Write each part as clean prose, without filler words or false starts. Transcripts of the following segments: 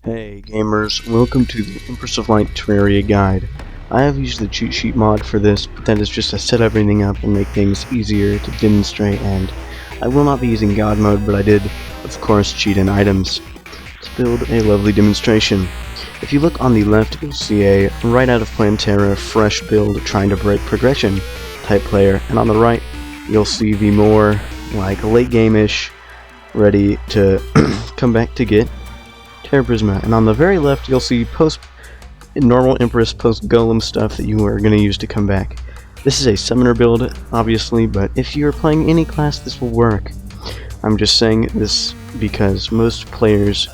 Hey gamers, welcome to the Empress of Light Terraria guide. I have used the cheat sheet mod for this, but that is just to set everything up and make things easier to demonstrate, and I will not be using God mode, but I did, of course, cheat in items to build a lovely demonstration. If you look on the left, you'll see a right out of Plantera fresh build trying to break progression type player, and on the right you'll see the more like late game-ish ready to come back to get Terra Prisma, and on the very left you'll see normal Empress post Golem stuff that you are going to use to come back. This is a summoner build, obviously, but if you're playing any class this will work. I'm just saying this because most players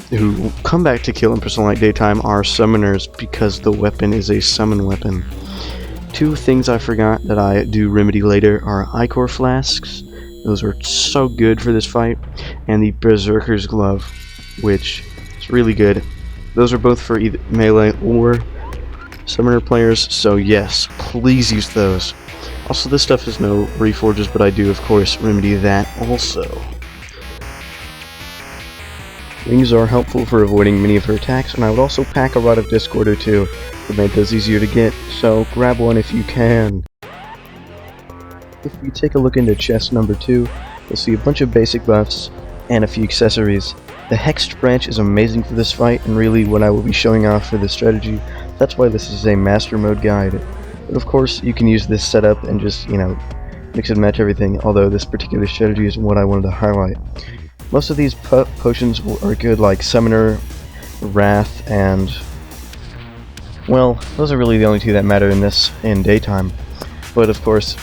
who come back to kill Empress in Light Daytime are summoners because the weapon is a summon weapon. Two things I forgot that I do remedy later are Ichor Flasks. Those are so good for this fight, and the Berserker's Glove, which is really good. Those are both for either melee or summoner players, so yes, please use those. Also, this stuff has no reforges, but I do, of course, remedy that also. Wings are helpful for avoiding many of her attacks, and I would also pack a Rod of Discord or two to make those easier to get, so grab one if you can. If you take a look into chest number 2, you'll see a bunch of basic buffs and a few accessories. The Hexed Branch is amazing for this fight and really what I will be showing off for this strategy. That's why this is a master mode guide. But of course you can use this setup and just, mix and match everything, although this particular strategy is what I wanted to highlight. Most of these potions are good, like Summoner, Wrath, and well, those are really the only two that matter in daytime. But of course,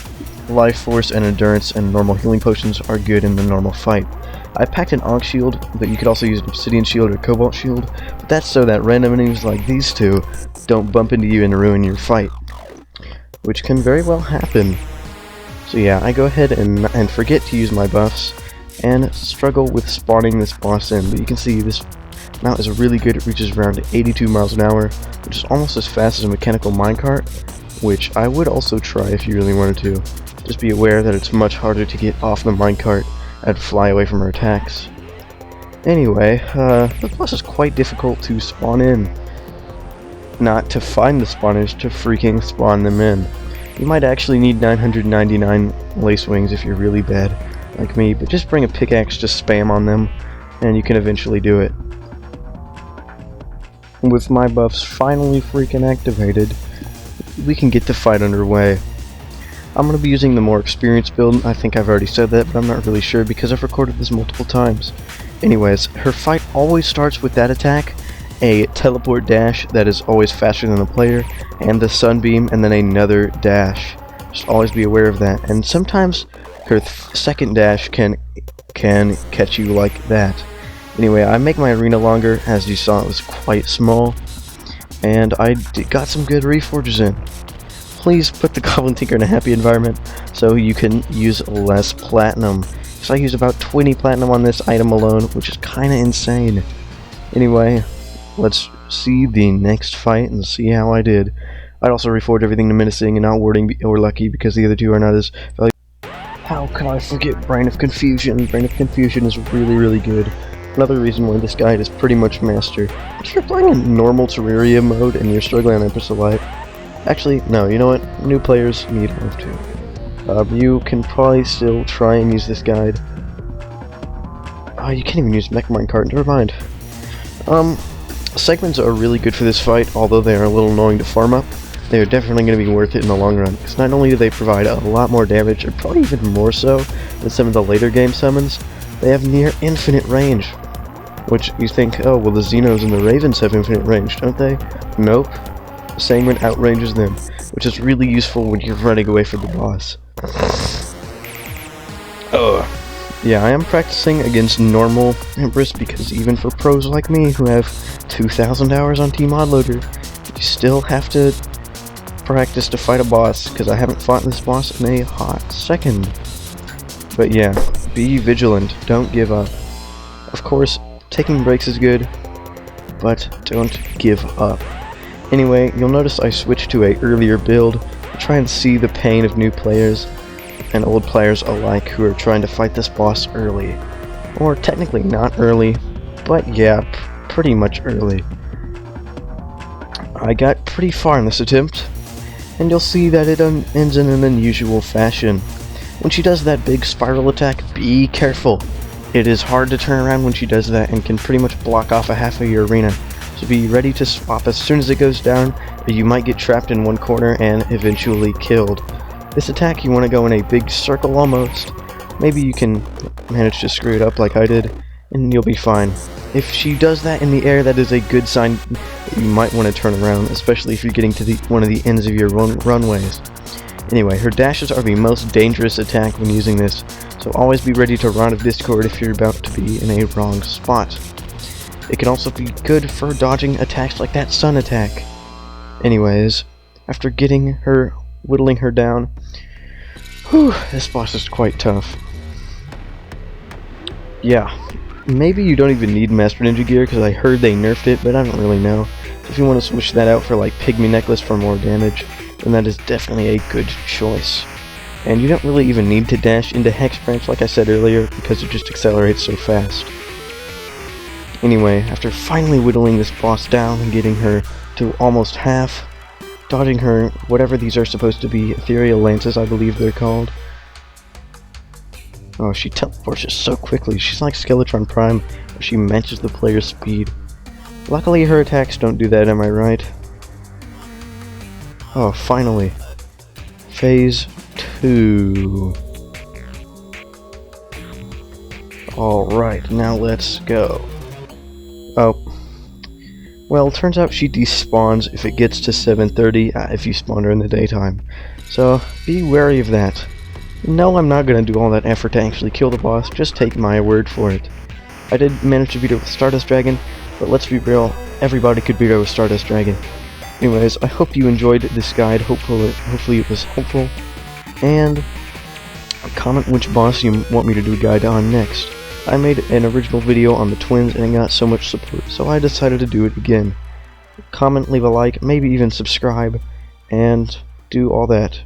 Life Force and Endurance and normal healing potions are good in the normal fight. I packed an Ankh Shield, but you could also use an Obsidian Shield or Cobalt Shield, but that's so that random enemies like these two don't bump into you and ruin your fight, which can very well happen. So yeah, I go ahead and forget to use my buffs, and struggle with spawning this boss in, but you can see this mount is really good. It reaches around 82 miles an hour, which is almost as fast as a mechanical minecart, which I would also try if you really wanted to. Just be aware that it's much harder to get off the minecart and fly away from her attacks. Anyway, the boss is quite difficult to spawn in. Not to find the spawners, to freaking spawn them in. You might actually need 999 lace wings if you're really bad, like me, but just bring a pickaxe to spam on them, and you can eventually do it. With my buffs finally freaking activated, we can get the fight underway. I'm going to be using the more experienced build. I think I've already said that, but I'm not really sure because I've recorded this multiple times. Anyways, her fight always starts with that attack, a teleport dash that is always faster than the player, and the sunbeam, and then another dash. Just always be aware of that. And sometimes her second dash can catch you like that. Anyway, I make my arena longer. As you saw, it was quite small, and I got some good reforges in. Please put the Goblin Tinker in a happy environment so you can use less platinum. So I use about 20 platinum on this item alone, which is kinda insane. Anyway, let's see the next fight and see how I did. I'd also reforge everything to menacing and not warding or lucky because the other two are not as valuable. How can I forget Brain of Confusion? Brain of Confusion is really good. Another reason why this guide is pretty much master. If you're playing in normal Terraria mode and you're struggling on Empress of Light, actually, no, you know what? New players need love too. You can probably still try and use this guide. Oh, you can't even use Mech Minecart, never mind. Segments are really good for this fight, although they are a little annoying to farm up. They are definitely going to be worth it in the long run, because not only do they provide a lot more damage, or probably even more so than some of the later game summons, they have near infinite range. Which you think, oh, well the Xenos and the Ravens have infinite range, don't they? Nope. Sanguine outranges them, which is really useful when you're running away from the boss. Yeah, I am practicing against normal Empress because even for pros like me who have 2,000 hours on T-Modloader, you still have to practice to fight a boss, because I haven't fought this boss in a hot second. But yeah, be vigilant, don't give up. Of course, taking breaks is good, but don't give up. Anyway, you'll notice I switched to a earlier build to try and see the pain of new players and old players alike who are trying to fight this boss early. Or technically not early, but yeah, pretty much early. I got pretty far in this attempt, and you'll see that it ends in an unusual fashion. When she does that big spiral attack, be careful. It is hard to turn around when she does that and can pretty much block off a half of your arena. So be ready to swap as soon as it goes down, or you might get trapped in one corner and eventually killed. This attack you want to go in a big circle almost. Maybe you can manage to screw it up like I did, and you'll be fine. If she does that in the air, that is a good sign that you might want to turn around, especially if you're getting to one of the ends of your runways. Anyway, her dashes are the most dangerous attack when using this, so always be ready to run out of Discord if you're about to be in a wrong spot. It can also be good for dodging attacks like that sun attack. Anyways, after whittling her down, whew, this boss is quite tough. Yeah, maybe you don't even need Master Ninja gear because I heard they nerfed it, but I don't really know. So if you want to switch that out for like Pygmy Necklace for more damage, then that is definitely a good choice. And you don't really even need to dash into Hex Branch like I said earlier because it just accelerates so fast. Anyway, after finally whittling this boss down and getting her to almost half, dodging her whatever these are supposed to be, ethereal lances I believe they're called. Oh, she teleports just so quickly. She's like Skeletron Prime, where she matches the player's speed. Luckily her attacks don't do that, am I right? Oh, finally. Phase 2. Alright, now let's go. Oh. Well, turns out she despawns if it gets to 7:30 if you spawn her in the daytime. So, be wary of that. No, I'm not going to do all that effort to actually kill the boss, just take my word for it. I did manage to beat her with Stardust Dragon, but let's be real, everybody could beat her with Stardust Dragon. Anyways, I hope you enjoyed this guide, hopefully it was helpful, and comment which boss you want me to do a guide on next. I made an original video on the twins and it got so much support, so I decided to do it again. Comment, leave a like, maybe even subscribe, and do all that.